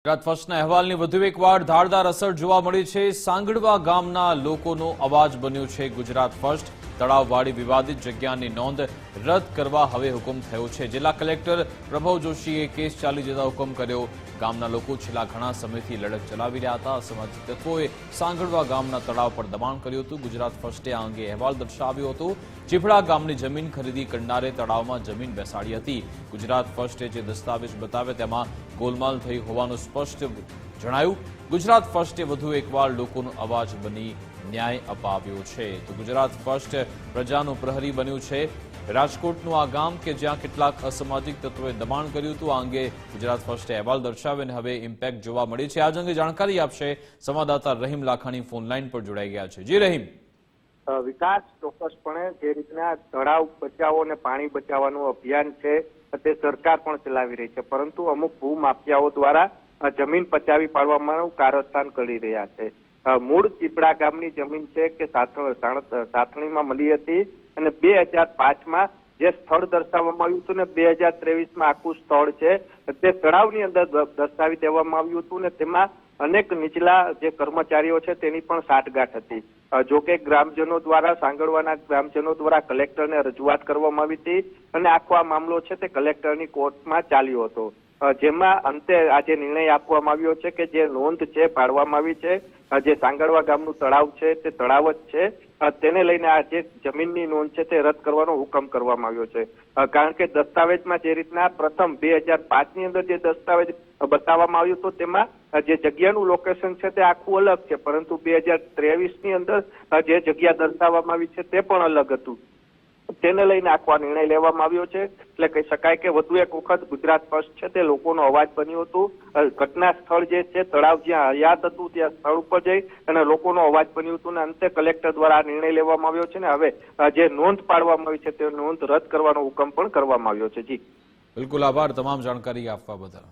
ગુજરાત ફર્સ્ટના અહેવાલની વધુ એકવાર ધારદાર અસર જોવા મળી છે। સાંગડવા ગામના લોકોનો અવાજ બન્યો છે ગુજરાત ફર્સ્ટ। તળાવવાળી વિવાદિત જગ્યાની નોંધ રદ કરવા હવે હુકમ થયો છે। જિલ્લા કલેક્ટર પ્રભવ જોશીએ કેસ ચાલી જતા હુકમ કર્યો। ગામના લોકો છેલ્લા ઘણા સમયથી લડત ચલાવી રહ્યા હતા। અસામાજિક તત્વોએ સાંગડવા ગામના તળાવ પર દબાણ કર્યું હતું। ગુજરાત ફર્સ્ટે આ અંગે અહેવાલ દર્શાવ્યો હતો। ચીફડા ગામની જમીન ખરીદી કરનારે તળાવમાં જમીન બેસાડી હતી। ગુજરાત ફર્સ્ટે જે દસ્તાવેજ બતાવ્યા તેમાં ગોલમાલ થઈ હોવાનું સ્પષ્ટ જણાયું। ગુજરાત ફર્સ્ટે વધુ એકવાર લોકોનો અવાજ બની ન્યાય અપાવ્યો છે। તો ગુજરાત ફર્સ્ટ પ્રજાનું પ્રહરી બન્યું છે। રાજકોટનું આ ગામ કે જ્યાં કેટલાક અસામાજિક તત્વોએ દબાણ કર્યું હતું, આ અંગે ગુજરાત ફર્સ્ટે અહેવાલ દર્શાવ્યો અને હવે ઇમ્પેક્ટ જોવા મળી છે। આ અંગે જાણકારી આપશે સંવાદદાતા રહીમ લાખાણી ફોન લાઈન પર જોડાઈ ગયા છે। જી રહીમ। વિકાસ ચોક્કસપણે જે રીતના તળાવ બચાવો અને પાણી બચાવવાનું અભિયાન છે તે સરકાર પણ ચલાવી રહી છે, પરંતુ અમુક ભૂમાફિયાઓ દ્વારા જમીન પચાવી પાડવાનું કારસ્તાન કરી રહ્યા છે। મૂળ ચીપડા ગામની જમીન છે કે સાથણીમાં મળી હતી અને 2005માં જે સ્થળ દર્શાવવામાં આવ્યું હતું ને 2023માં આખું સ્થળ છે તે તળાવની અંદર દર્શાવી દેવામાં આવ્યું હતું ને તેમાં અનેક નીચલા જે કર્મચારીઓ છે તેની પણ સાંઠગાંઠ હતી। જોકે ગ્રામજનો દ્વારા સાંગડવાના ગ્રામજનો દ્વારા કલેક્ટરને રજૂઆત કરવામાં આવી હતી અને આખો આ મામલો છે તે કલેક્ટરની કોર્ટમાં ચાલ્યો હતો, જેમાં અંતે આજે નિર્ણય આપવામાં આવ્યો છે કે જે નોંધ છે પાડવામાં આવી છે, જે સાંગડવા ગામનું તળાવ છે તે તળાવ જ છે, તેને લઈને આ જે જમીનની નોંધ છે તે રદ કરવાનો હુકમ કરવામાં આવ્યો છે। કારણ કે દસ્તાવેજમાં જે રીતના પ્રથમ 2005ની અંદર જે દસ્તાવેજ બતાવવામાં આવ્યું હતું તેમાં જે જગ્યાનું લોકેશન છે તે આખું અલગ છે, પરંતુ 2023ની અંદર જે જગ્યા દર્શાવવામાં આવી છે તે પણ અલગ હતું। તેને લઈને આખો આ નિર્ણય લેવામાં આવ્યો છે। એટલે કહી શકાય કે વધુ એક વખત ગુજરાત ફર્સ્ટ છે તે લોકોનો અવાજ બન્યું હતું। ઘટના સ્થળ જે છે તળાવ જ્યાં હયાત હતું ત્યાં સ્થળ ઉપર જઈ અને લોકોનો અવાજ બન્યું હતું અને અંતે કલેક્ટર દ્વારા આ નિર્ણય લેવામાં આવ્યો છે ને હવે જે નોંધ પાડવામાં આવી છે તે નોંધ રદ કરવાનો હુકમ પણ કરવામાં આવ્યો છે। જી બિલકુલ, આભાર તમામ જાણકારી આપવા બદલ।